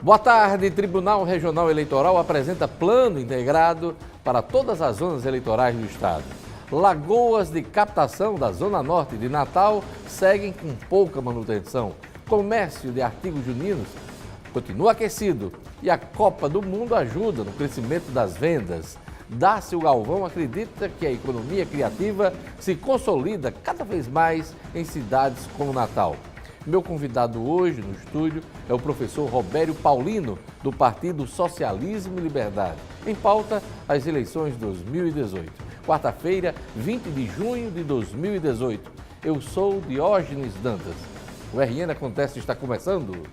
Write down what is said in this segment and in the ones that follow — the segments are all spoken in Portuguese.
Boa tarde. Tribunal Regional Eleitoral apresenta plano integrado para todas as zonas eleitorais do estado. Lagoas de captação da Zona Norte de Natal seguem com pouca manutenção. Comércio de artigos juninos continua aquecido e a Copa do Mundo ajuda no crescimento das vendas. Dácio Galvão acredita que a economia criativa se consolida cada vez mais em cidades como Natal. Meu convidado hoje no estúdio é o professor Robério Paulino, do Partido Socialismo e Liberdade. Em pauta, as eleições de 2018. Quarta-feira, 20 de junho de 2018. Eu sou Diógenes Dantas. O RN Acontece está começando.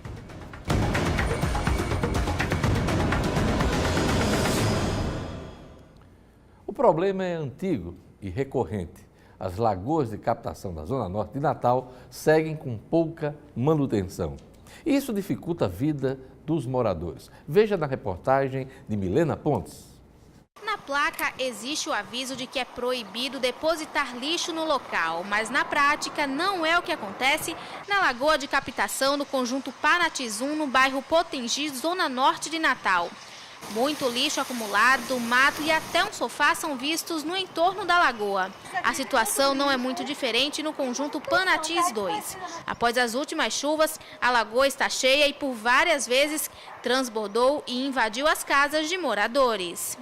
O problema é antigo e recorrente. As lagoas de captação da Zona Norte de Natal seguem com pouca manutenção. Isso dificulta a vida dos moradores. Veja na reportagem de Milena Pontes. Na placa existe o aviso de que é proibido depositar lixo no local, mas na prática não é o que acontece na lagoa de captação do conjunto Panatizum, no bairro Potengi, Zona Norte de Natal. Muito lixo acumulado, mato e até um sofá são vistos no entorno da lagoa. A situação não é muito diferente no conjunto Panatiz 2. Após as últimas chuvas, a lagoa está cheia e por várias vezes transbordou e invadiu as casas de moradores.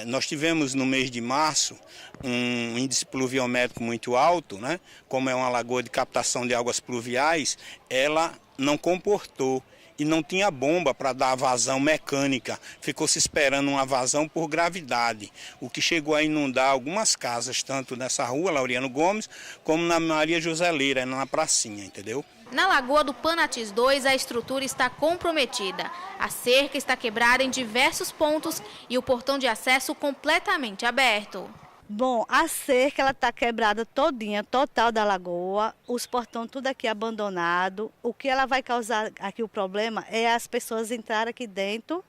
Nós tivemos no mês de março um índice pluviométrico muito alto, né? Como é uma lagoa de captação de águas pluviais, ela não comportou e não tinha bomba para dar vazão mecânica. Ficou se esperando uma vazão por gravidade, o que chegou a inundar algumas casas, tanto nessa rua, Laureano Gomes, como na Maria Joseleira, na pracinha, entendeu? Na lagoa do Panatiz 2, a estrutura está comprometida. A cerca está quebrada em diversos pontos e o portão de acesso completamente aberto. Bom, a cerca ela está quebrada todinha, total da lagoa, os portões tudo aqui abandonado. O que ela vai causar aqui o problema é as pessoas entrarem aqui dentro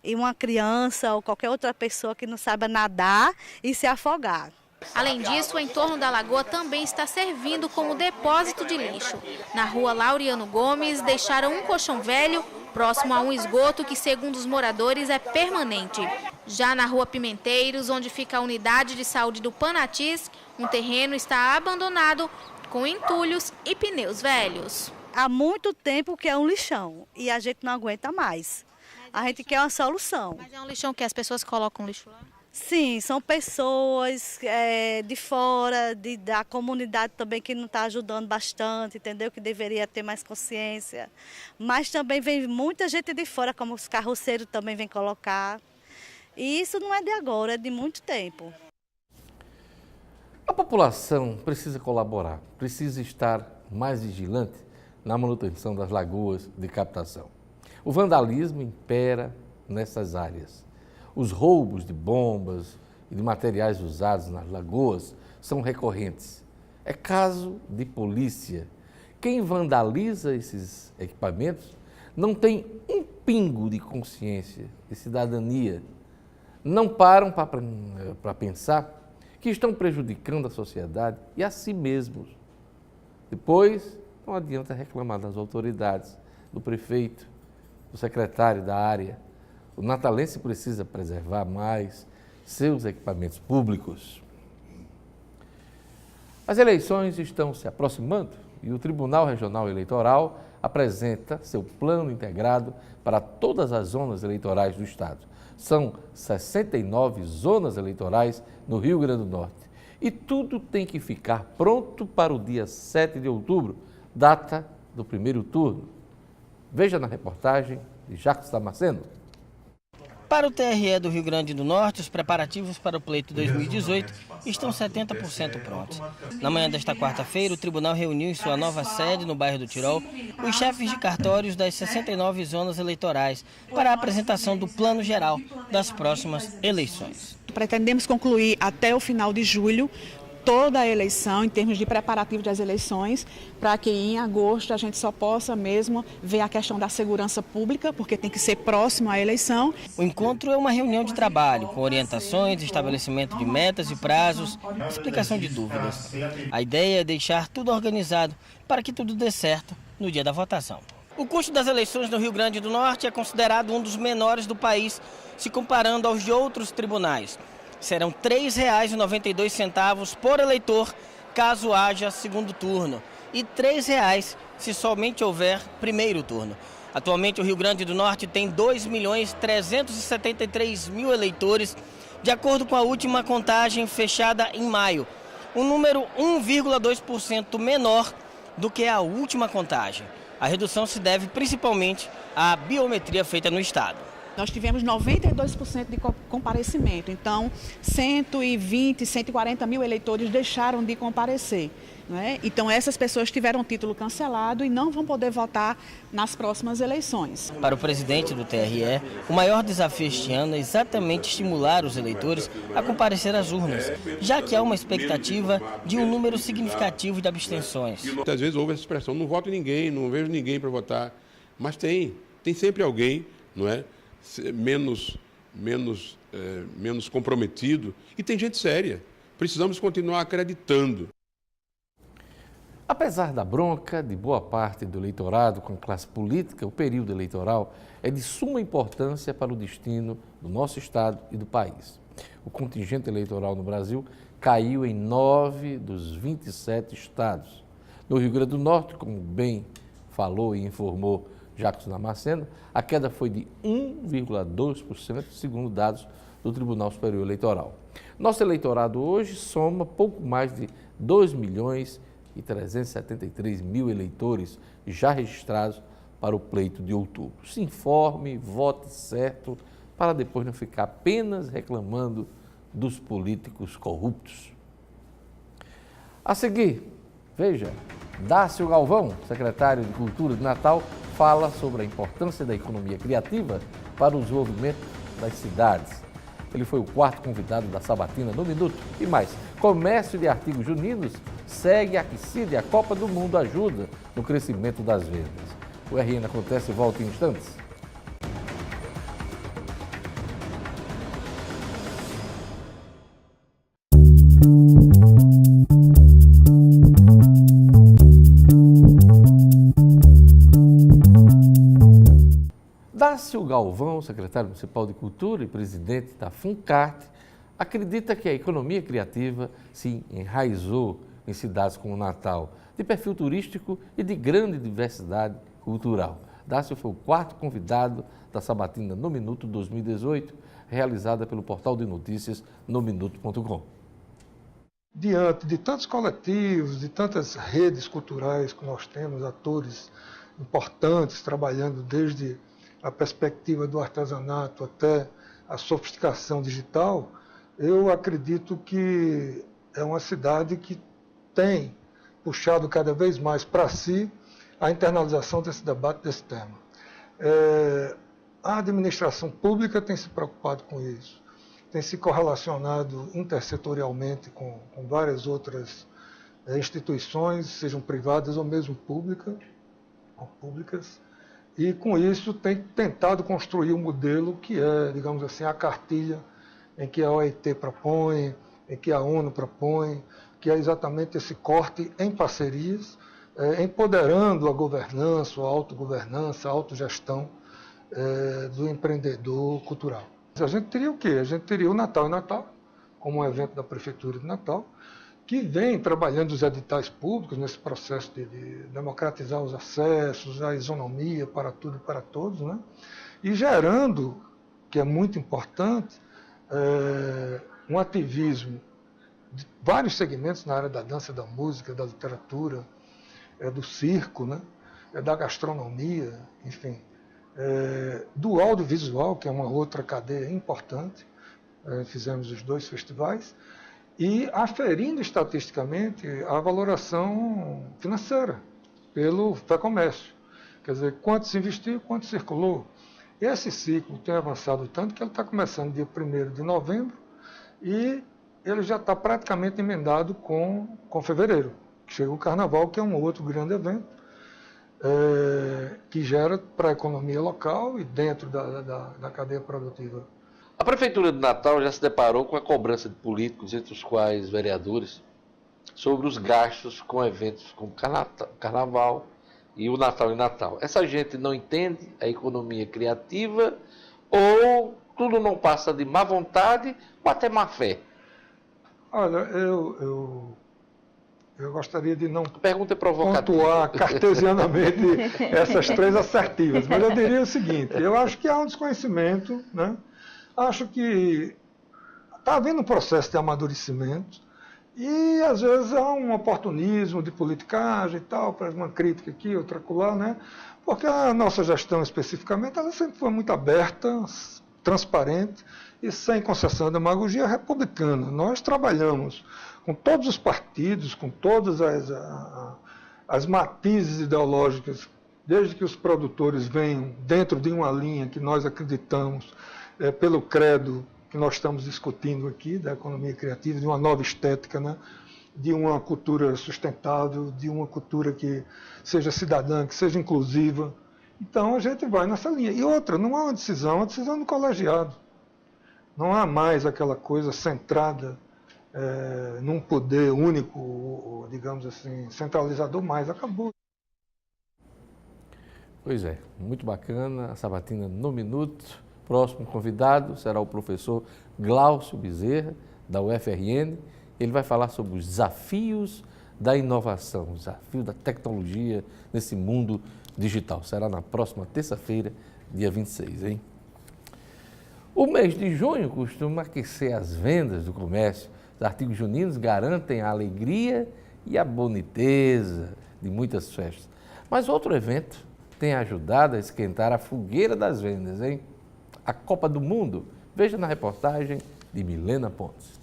e uma criança ou qualquer outra pessoa que não saiba nadar e se afogar. Além disso, o entorno da lagoa também está servindo como depósito de lixo. Na rua Laureano Gomes, deixaram um colchão velho próximo a um esgoto que, segundo os moradores, é permanente. Já na rua Pimenteiros, onde fica a unidade de saúde do Panatiz, um terreno está abandonado com entulhos e pneus velhos. Há muito tempo que é um lixão e a gente não aguenta mais. A gente quer uma solução. Mas é um lixão que as pessoas colocam lixo lá? Sim, são pessoas de fora, da comunidade também que não está ajudando bastante, entendeu? Que deveria ter mais consciência. Mas também vem muita gente de fora, como os carroceiros também vêm colocar. E isso não é de agora, é de muito tempo. A população precisa colaborar, precisa estar mais vigilante na manutenção das lagoas de captação. O vandalismo impera nessas áreas. Os roubos de bombas e de materiais usados nas lagoas são recorrentes. É caso de polícia. Quem vandaliza esses equipamentos não tem um pingo de consciência, de cidadania. Não param para pensar que estão prejudicando a sociedade e a si mesmos. Depois, não adianta reclamar das autoridades, do prefeito, do secretário da área. O natalense precisa preservar mais seus equipamentos públicos. As eleições estão se aproximando e o Tribunal Regional Eleitoral apresenta seu plano integrado para todas as zonas eleitorais do estado. São 69 zonas eleitorais no Rio Grande do Norte. E tudo tem que ficar pronto para o dia 7 de outubro, data do primeiro turno. Veja na reportagem de Jacques Damasceno. Para o TRE do Rio Grande do Norte, os preparativos para o pleito 2018 estão 70% prontos. Na manhã desta quarta-feira, o tribunal reuniu em sua nova sede, no bairro do Tirol, os chefes de cartórios das 69 zonas eleitorais para a apresentação do plano geral das próximas eleições. Pretendemos concluir até o final de julho toda a eleição, em termos de preparativo das eleições, para que em agosto a gente só possa mesmo ver a questão da segurança pública, porque tem que ser próximo à eleição. O encontro é uma reunião de trabalho, com orientações, estabelecimento de metas e prazos, explicação de dúvidas. A ideia é deixar tudo organizado para que tudo dê certo no dia da votação. O custo das eleições no Rio Grande do Norte é considerado um dos menores do país, se comparando aos de outros tribunais. Serão R$ 3,92 por eleitor, caso haja segundo turno, e R$ 3,00 se somente houver primeiro turno. Atualmente, o Rio Grande do Norte tem 2.373.000 eleitores, de acordo com a última contagem fechada em maio, um número 1,2% menor do que a última contagem. A redução se deve principalmente à biometria feita no estado. Nós tivemos 92% de comparecimento, então 120, 140 mil eleitores deixaram de comparecer. Né? Então essas pessoas tiveram título cancelado e não vão poder votar nas próximas eleições. Para o presidente do TRE, o maior desafio este ano é exatamente estimular os eleitores a comparecer às urnas, já que há uma expectativa de um número significativo de abstenções. Muitas vezes houve essa expressão, não voto em ninguém, não vejo ninguém para votar, mas tem sempre alguém, não é? Menos comprometido, e tem gente séria. Precisamos continuar acreditando. Apesar da bronca de boa parte do eleitorado com a classe política, o período eleitoral é de suma importância para o destino do nosso estado e do país. O contingente eleitoral no Brasil caiu em 9 dos 27 estados. No Rio Grande do Norte, como bem falou e informou Jacques Damasceno, a queda foi de 1,2%, segundo dados do Tribunal Superior Eleitoral. Nosso eleitorado hoje soma pouco mais de 2.373.000 eleitores já registrados para o pleito de outubro. Se informe, vote certo, para depois não ficar apenas reclamando dos políticos corruptos. A seguir, veja, Dácio Galvão, secretário de Cultura de Natal, fala sobre a importância da economia criativa para o desenvolvimento das cidades. Ele foi o quarto convidado da Sabatina no Minuto. E mais, comércio de artigos juninos segue aquecido e a Copa do Mundo ajuda no crescimento das vendas. O RN Acontece e volta em instantes. Dácio Galvão, secretário municipal de Cultura e presidente da FUNCART, acredita que a economia criativa se enraizou em cidades como Natal, de perfil turístico e de grande diversidade cultural. Dácio foi o quarto convidado da Sabatina no Minuto 2018, realizada pelo portal de notícias nominuto.com. Diante de tantos coletivos, de tantas redes culturais que nós temos, atores importantes trabalhando desde a perspectiva do artesanato até a sofisticação digital, eu acredito que é uma cidade que tem puxado cada vez mais para si a internalização desse debate, desse tema. A administração pública tem se preocupado com isso, tem se correlacionado intersetorialmente com várias outras instituições, sejam privadas ou mesmo públicas, e com isso tem tentado construir um modelo que é, digamos assim, a cartilha em que a OIT propõe, em que a ONU propõe, que é exatamente esse corte em parcerias, empoderando a governança, a autogovernança, a autogestão do empreendedor cultural. A gente teria o quê? A gente teria o Natal em Natal, como um evento da Prefeitura de Natal, que vem trabalhando os editais públicos nesse processo de democratizar os acessos, a isonomia para tudo e para todos, né? E gerando, que é muito importante, um ativismo de vários segmentos na área da dança, da música, da literatura, do circo, né? Da gastronomia, enfim, do audiovisual, que é uma outra cadeia importante. Fizemos os 2 festivais, e aferindo estatisticamente a valoração financeira pelo FEComércio. Quer dizer, quanto se investiu, quanto circulou. Esse ciclo tem avançado tanto que ele está começando dia 1º de novembro e ele já está praticamente emendado com fevereiro, que chega o Carnaval, que é um outro grande evento, que gera para a economia local e dentro da cadeia produtiva. A Prefeitura de Natal já se deparou com a cobrança de políticos, entre os quais vereadores, sobre os gastos com eventos como Carnaval, e o Natal e Natal. Essa gente não entende a economia criativa ou tudo não passa de má vontade ou até má fé? Olha, eu gostaria de não Pergunta provocativa. pontuar cartesianamente essas três assertivas, mas eu diria o seguinte, eu acho que há um desconhecimento, né? Acho que está havendo um processo de amadurecimento e às vezes há um oportunismo de politicagem e tal, para uma crítica aqui, outra acolá, né? Porque a nossa gestão especificamente, ela sempre foi muito aberta, transparente e sem concessão de demagogia republicana. Nós trabalhamos com todos os partidos, com todas as matizes ideológicas, desde que os produtores venham dentro de uma linha que nós acreditamos, pelo credo que nós estamos discutindo aqui, da economia criativa, de uma nova estética, né? De uma cultura sustentável, de uma cultura que seja cidadã, que seja inclusiva. Então a gente vai nessa linha. E outra, não há uma decisão do colegiado. Não há mais aquela coisa centrada num poder único, digamos assim, centralizador, mais acabou. Pois é, muito bacana, a Sabatina no Minuto. Próximo convidado será o professor Glaucio Bezerra, da UFRN. Ele vai falar sobre os desafios da inovação, os desafios da tecnologia nesse mundo digital. Será na próxima terça-feira, dia 26, hein? O mês de junho costuma aquecer as vendas do comércio. Os artigos juninos garantem a alegria e a boniteza de muitas festas. Mas outro evento tem ajudado a esquentar a fogueira das vendas, hein? A Copa do Mundo. Veja na reportagem de Milena Pontes.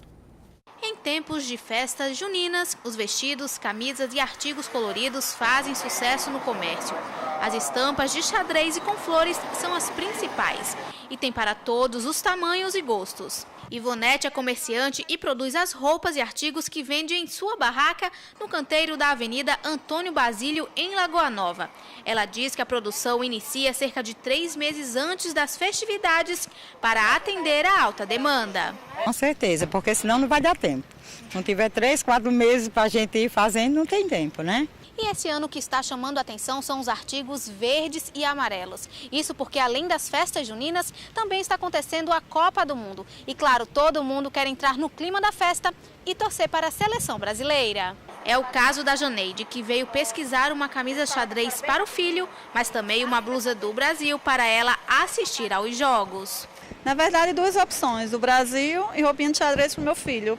Em tempos de festas juninas, os vestidos, camisas e artigos coloridos fazem sucesso no comércio. As estampas de xadrez e com flores são as principais e tem para todos os tamanhos e gostos. Ivonete é comerciante e produz as roupas e artigos que vende em sua barraca no canteiro da Avenida Antônio Basílio, em Lagoa Nova. Ela diz que a produção inicia cerca de 3 meses antes das festividades para atender a alta demanda. Com certeza, porque senão não vai dar tempo. Não tiver 3, 4 meses para a gente ir fazendo, não tem tempo, né? E esse ano o que está chamando a atenção são os artigos verdes e amarelos. Isso porque, além das festas juninas, também está acontecendo a Copa do Mundo. E, claro, todo mundo quer entrar no clima da festa e torcer para a seleção brasileira. É o caso da Janeide, que veio pesquisar uma camisa xadrez para o filho, mas também uma blusa do Brasil para ela assistir aos jogos. Na verdade, 2 opções, do Brasil e roupinha de xadrez para o meu filho.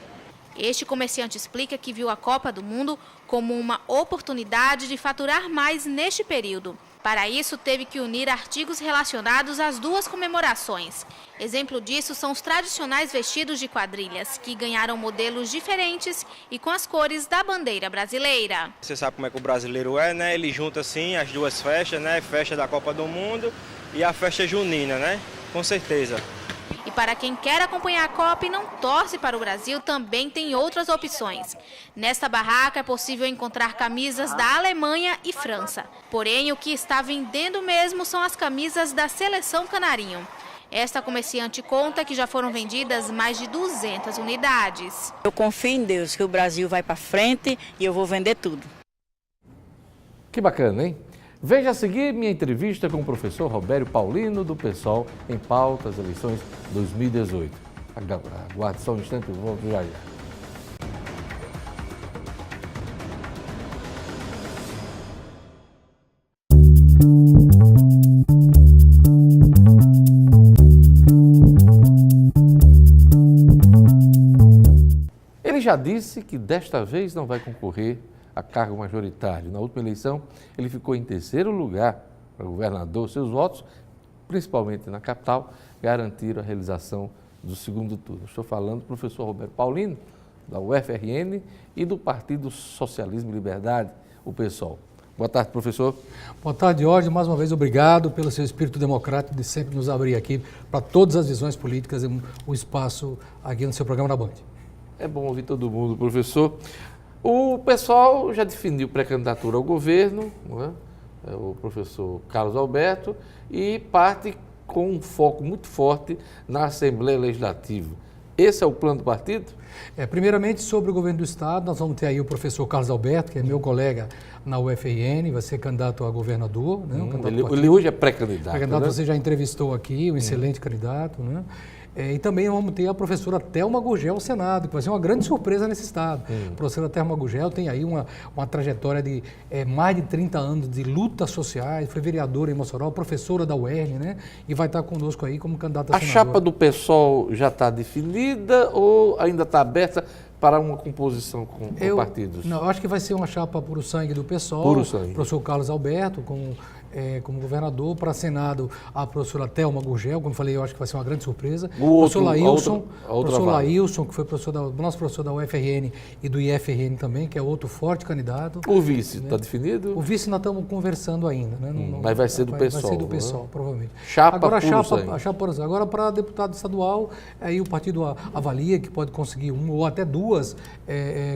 Este comerciante explica que viu a Copa do Mundo como uma oportunidade de faturar mais neste período. Para isso, teve que unir artigos relacionados às 2 comemorações. Exemplo disso são os tradicionais vestidos de quadrilhas, que ganharam modelos diferentes e com as cores da bandeira brasileira. Você sabe como é que o brasileiro é, né? Ele junta assim as 2 festas, né? Festa da Copa do Mundo e a festa junina, né? Com certeza. E para quem quer acompanhar a Copa e não torce para o Brasil, também tem outras opções. Nesta barraca é possível encontrar camisas da Alemanha e França. Porém, o que está vendendo mesmo são as camisas da Seleção Canarinho. Esta comerciante conta que já foram vendidas mais de 200 unidades. Eu confio em Deus que o Brasil vai para frente e eu vou vender tudo. Que bacana, hein? Veja a seguir minha entrevista com o professor Robério Paulino, do PSOL, em pauta das eleições 2018. Aguarde só um instante, eu volto já. Ele já disse que desta vez não vai concorrer a cargo majoritário. Na última eleição, ele ficou em 3º lugar para governador. Seus votos, principalmente na capital, garantiram a realização do 2º turno. Estou falando do professor Robério Paulino, da UFRN, e do Partido Socialismo e Liberdade, o PSOL. Boa tarde, professor. Boa tarde, Jorge. Mais uma vez, obrigado pelo seu espírito democrático de sempre nos abrir aqui para todas as visões políticas e o espaço aqui no seu programa da Band. É bom ouvir todo mundo, professor. O pessoal já definiu pré-candidatura ao governo, não é? O professor Carlos Alberto, e parte com um foco muito forte na Assembleia Legislativa. Esse é o plano do partido? Primeiramente, sobre o governo do Estado, nós vamos ter aí o professor Carlos Alberto, que é meu colega na UFRN, vai ser candidato a governador. Né, ele hoje é pré-candidato. Pré-candidato, né? Você já entrevistou aqui, um excelente candidato. Né? E também vamos ter a professora Thelma Gurgel ao Senado, que vai ser uma grande surpresa nesse Estado. A professora Thelma Gurgel tem aí uma trajetória de mais de 30 anos de lutas sociais, foi vereadora em Mossoró, professora da UERN, né? E vai estar conosco aí como candidata a senadora. A chapa do PSOL já está definida ou ainda está aberta para uma composição com partidos? Não, eu acho que vai ser uma chapa puro sangue do PSOL, puro sangue. Professor Carlos Alberto, como governador, para Senado a professora Thelma Gurgel, como eu falei, eu acho que vai ser uma grande surpresa. O professor Laílson, que foi nosso professor da UFRN e do IFRN também, que é outro forte candidato. O vice está definido? O vice nós estamos conversando ainda. Né? Mas vai ser do PSOL. Vai ser do PSOL, provavelmente. Agora para deputado estadual, aí o partido avalia que pode conseguir uma ou até duas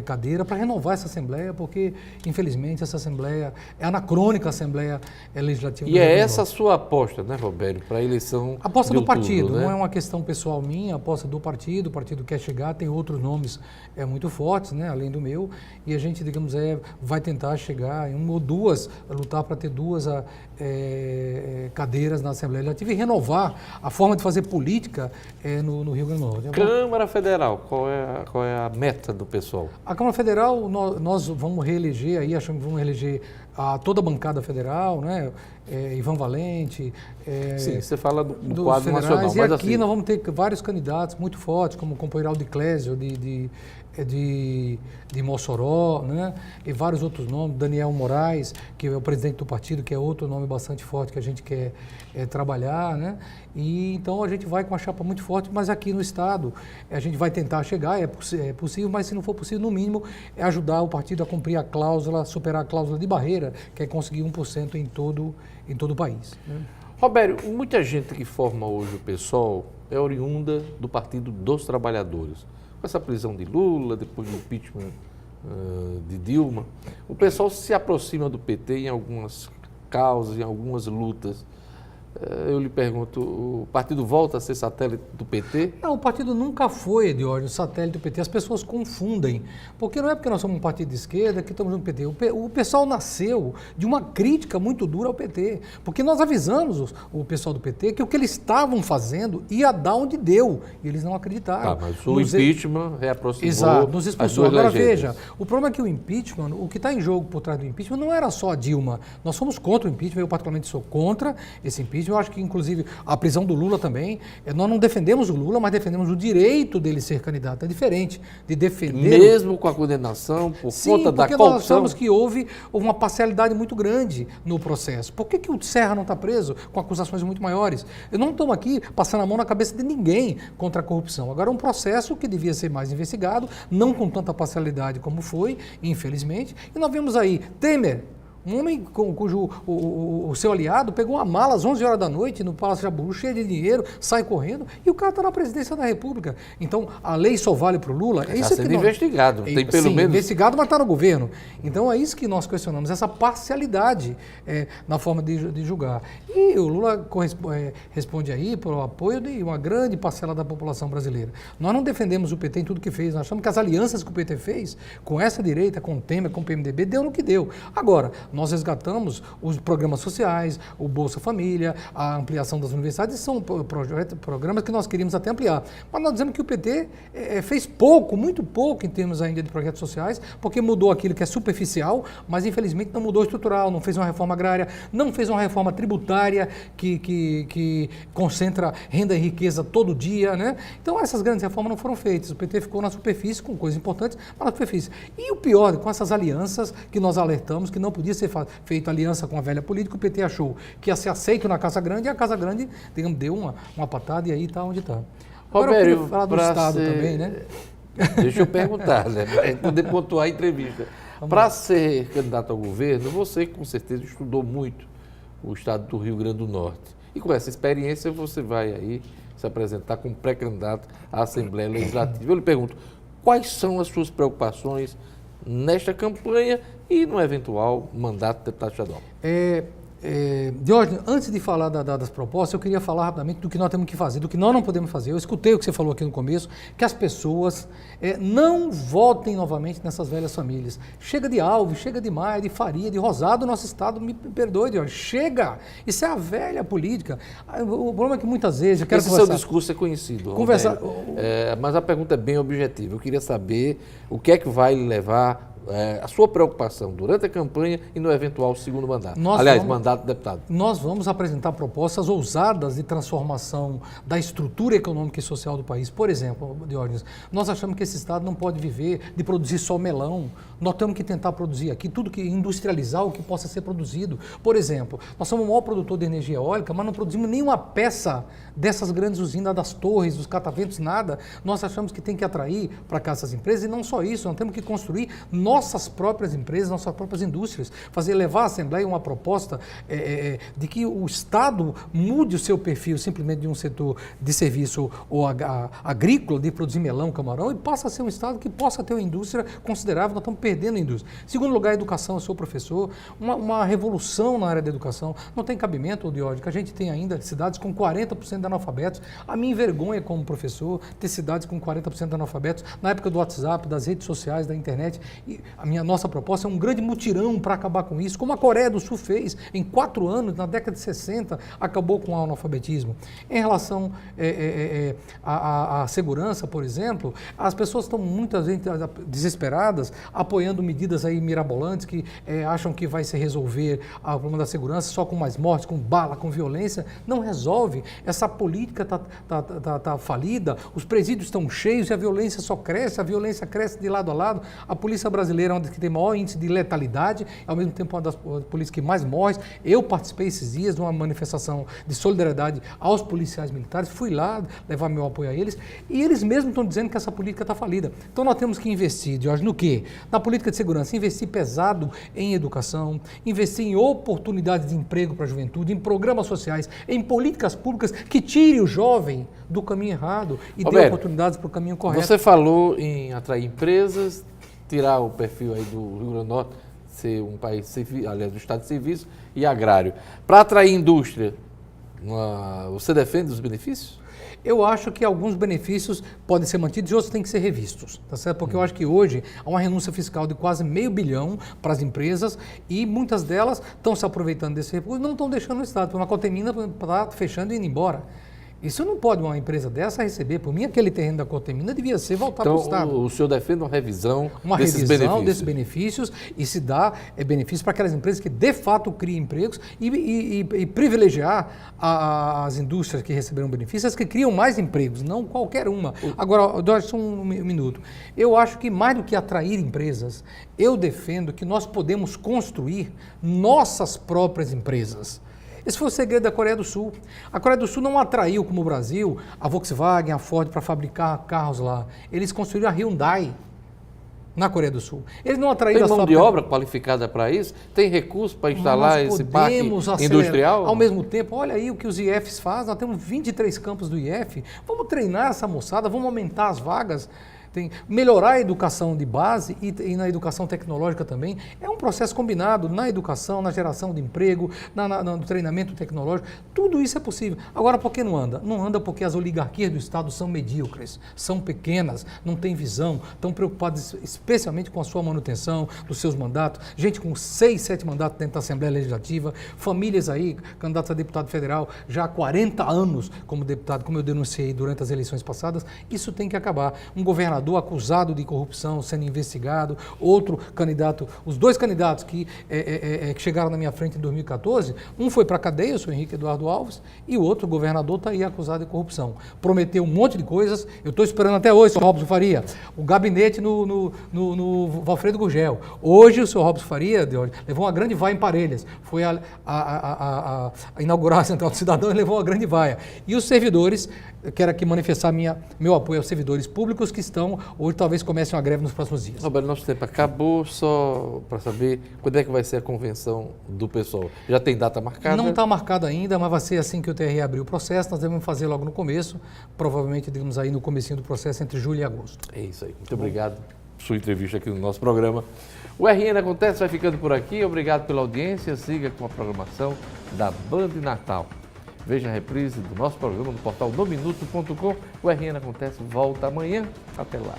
cadeiras para renovar essa Assembleia, porque, infelizmente, essa Assembleia é anacrônica, a Assembleia Legislativa. E é essa a sua aposta, né, Robério, para a eleição aposta do partido, né? Não é uma questão pessoal minha, aposta do partido. O partido quer chegar, tem outros nomes muito fortes, né, além do meu, e a gente, digamos, vai tentar chegar em uma ou duas, lutar para ter duas cadeiras na Assembleia Legislativa e renovar a forma de fazer política no Rio Grande do Norte. Câmara Federal, qual é a meta do PSOL? A Câmara Federal, nós vamos reeleger aí, achamos que vamos reeleger toda a bancada federal, né? Ivan Valente. Sim, você fala do quadro nacional. E mas aqui assim, nós vamos ter vários candidatos muito fortes, como o companheiro Aldo Clésio de Mossoró, né? E vários outros nomes, Daniel Moraes, que é o presidente do partido, que é outro nome bastante forte que a gente quer trabalhar, né? E então a gente vai com uma chapa muito forte, mas aqui no Estado a gente vai tentar chegar, é possível, mas se não for possível, no mínimo, é ajudar o partido a cumprir a cláusula, superar a cláusula de barreira, que é conseguir 1% em todo o país. Né? Robério, muita gente que forma hoje o PSOL é oriunda do Partido dos Trabalhadores. Com essa prisão de Lula, depois do impeachment de Dilma, o PSOL se aproxima do PT em algumas causas, em algumas lutas. Eu lhe pergunto, o partido volta a ser satélite do PT? Não, o partido nunca foi, Diógenes, satélite do PT. As pessoas confundem, porque não é porque nós somos um partido de esquerda que estamos no PT. O pessoal nasceu de uma crítica muito dura ao PT, porque nós avisamos o pessoal do PT que o que eles estavam fazendo ia dar onde deu, e eles não acreditaram. Mas o impeachment reaproximou. Exato, nos expulsou. Agora veja, o problema é que o impeachment, o que está em jogo por trás do impeachment não era só a Dilma. Nós somos contra o impeachment, eu particularmente sou contra esse impeachment. Eu acho que, inclusive, a prisão do Lula também, nós não defendemos o Lula, mas defendemos o direito dele ser candidato. É diferente de defender... Mesmo com a condenação, por conta da corrupção? Sim, porque nós achamos que houve uma parcialidade muito grande no processo. Por que o Serra não está preso com acusações muito maiores? Eu não estou aqui passando a mão na cabeça de ninguém contra a corrupção. Agora, é um processo que devia ser mais investigado, não com tanta parcialidade como foi, infelizmente. E nós vemos aí Temer, um homem cujo o seu aliado pegou uma mala às 11 horas da noite no Palácio Jaburu, cheio de dinheiro, sai correndo e o cara está na presidência da República. Então, a lei só vale para o Lula? Está sendo investigado, tem pelo menos... investigado, mas está no governo. Então, é isso que nós questionamos, essa parcialidade na forma de julgar. E o Lula responde aí pelo apoio de uma grande parcela da população brasileira. Nós não defendemos o PT em tudo que fez, nós achamos que as alianças que o PT fez com essa direita, com o Temer, com o PMDB, deu no que deu. Agora, nós resgatamos os programas sociais, o Bolsa Família, a ampliação das universidades, são programas que nós queríamos até ampliar. Mas nós dizemos que o PT fez pouco, muito pouco em termos ainda de projetos sociais, porque mudou aquilo que é superficial, mas infelizmente não mudou estrutural, não fez uma reforma agrária, não fez uma reforma tributária que concentra renda e riqueza todo dia, né? Então essas grandes reformas não foram feitas, o PT ficou na superfície com coisas importantes, mas na superfície. E o pior, com essas alianças que nós alertamos, que não podia ser feito aliança com a velha política, o PT achou que ia ser aceito na Casa Grande, e a Casa Grande, digamos, deu uma patada e aí está onde está. Agora Robério, eu queria falar do Estado também, né? Deixa eu perguntar, né? Para poder pontuar a entrevista. Para ser candidato ao governo, você com certeza estudou muito o Estado do Rio Grande do Norte. E com essa experiência você vai aí se apresentar como pré-candidato à Assembleia Legislativa. Eu lhe pergunto, quais são as suas preocupações nesta campanha e no eventual mandato de deputado estadual? Diógenes, antes de falar das propostas, eu queria falar rapidamente do que nós temos que fazer, do que nós não podemos fazer. Eu escutei o que você falou aqui no começo, que as pessoas não votem novamente nessas velhas famílias. Chega de Alves, chega de Maia, de Faria, de Rosado, nosso Estado, me perdoe, Diógenes, chega! Isso é a velha política. O problema é que muitas vezes eu quero Esse conversar... seu discurso é conhecido, conversar... mas a pergunta é bem objetiva. Eu queria saber o que é que vai levar a sua preocupação durante a campanha e no eventual segundo mandato. Mandato de deputado. Nós vamos apresentar propostas ousadas de transformação da estrutura econômica e social do país. Por exemplo, Diógenes, nós achamos que esse Estado não pode viver de produzir só melão. Nós temos que tentar produzir aqui tudo que industrializar o que possa ser produzido. Por exemplo, nós somos o maior produtor de energia eólica, mas não produzimos nenhuma peça dessas grandes usinas, das torres, dos cataventos, nada. Nós achamos que tem que atrair para cá essas empresas e não só isso, nós temos que construir nossas próprias empresas, nossas próprias indústrias, levar à Assembleia uma proposta de que o Estado mude o seu perfil simplesmente de um setor de serviço ou agrícola, de produzir melão, camarão, e passa a ser um Estado que possa ter uma indústria considerável. Nós estamos perdendo a indústria. Segundo lugar, a educação. Eu sou professor, uma revolução na área da educação. Não tem cabimento, Diógenes, que a gente tem ainda cidades com 40% de analfabetos. A mim envergonha como professor ter cidades com 40% de analfabetos. Na época do WhatsApp, das redes sociais, da internet, e nossa proposta é um grande mutirão para acabar com isso, como a Coreia do Sul fez em 4 anos, na década de 60, acabou com o analfabetismo. Em relação à segurança, por exemplo, as pessoas estão muitas vezes desesperadas, apoiando medidas aí mirabolantes que acham que vai se resolver o problema da segurança só com mais mortes, com bala, com violência. Não resolve. Essa política está falida, os presídios estão cheios e a violência só cresce, a violência cresce de lado a lado. A polícia brasileira é uma das que tem maior índice de letalidade, ao mesmo tempo uma das polícias que mais morre. Eu participei esses dias de uma manifestação de solidariedade aos policiais militares, fui lá levar meu apoio a eles, e eles mesmos estão dizendo que essa política está falida. Então nós temos que investir, Diógenes, no quê? Na política de segurança, investir pesado em educação, investir em oportunidades de emprego para a juventude, em programas sociais, em políticas públicas que tire o jovem do caminho errado e dê oportunidades para o caminho correto. Você falou em atrair empresas, tirar o perfil aí do Rio Grande do Norte, ser um país, aliás, do Estado de serviço e agrário. Para atrair indústria, você defende os benefícios? Eu acho que alguns benefícios podem ser mantidos e outros têm que ser revistos, tá certo? Porque eu acho que hoje há uma renúncia fiscal de quase R$500 bilhão para as empresas e muitas delas estão se aproveitando desse recurso e não estão deixando o Estado, porque uma Cotemina está fechando e indo embora. Isso não pode uma empresa dessa receber. Por mim, aquele terreno da Cotemina devia ser voltado para o Estado. Então, o senhor defende uma revisão desses benefícios e se dá benefícios para aquelas empresas que, de fato, criem empregos e privilegiar as indústrias que receberam benefícios, as que criam mais empregos, não qualquer uma. Agora, Diógenes, só um minuto. Eu acho que, mais do que atrair empresas, eu defendo que nós podemos construir nossas próprias empresas. Esse foi o segredo da Coreia do Sul. A Coreia do Sul não atraiu, como o Brasil, a Volkswagen, a Ford para fabricar carros lá. Eles construíram a Hyundai na Coreia do Sul. Eles não atraíram Tem mão de obra qualificada para isso? Tem recurso para instalar esse parque industrial? Ao mesmo tempo, olha aí o que os IFs fazem. Nós temos 23 campos do IF. Vamos treinar essa moçada, vamos aumentar as vagas. Melhorar a educação de base e na educação tecnológica também. É um processo combinado na educação, na geração de emprego, no treinamento tecnológico. Tudo isso é possível. Agora, por que não anda? Não anda porque as oligarquias do Estado são medíocres, são pequenas, não têm visão, estão preocupadas especialmente com a sua manutenção, dos seus mandatos. Gente com 6, 7 mandatos dentro da Assembleia Legislativa, famílias aí, candidatos a deputado federal já há 40 anos como deputado, como eu denunciei durante as eleições passadas. Isso tem que acabar. Um governador acusado de corrupção sendo investigado, outro candidato, os dois candidatos que chegaram na minha frente em 2014, um foi para a cadeia, o senhor Henrique Eduardo Alves, e o outro, o governador, está aí acusado de corrupção. Prometeu um monte de coisas, eu estou esperando até hoje, o senhor Robson Faria, o gabinete no Valfredo Gurgel. Hoje o senhor Robson Faria levou uma grande vaia em Parelhas, foi a inaugurar a Central do Cidadão e levou uma grande vaia. E os servidores, quero aqui manifestar meu apoio aos servidores públicos que estão, hoje talvez comecem uma greve nos próximos dias. Roberto, nosso tempo acabou, só para saber quando é que vai ser a convenção do PSOL. Já tem data marcada? Não está marcada ainda, mas vai ser assim que o TRE abrir o processo, nós devemos fazer logo no começo, provavelmente, digamos aí, no comecinho do processo, entre julho e agosto. É isso aí. Muito obrigado por sua entrevista aqui no nosso programa. O RN Acontece vai ficando por aqui. Obrigado pela audiência. Siga com a programação da Band Natal. Veja a reprise do nosso programa no portal nominuto.com. O RN Acontece volta amanhã. Até lá.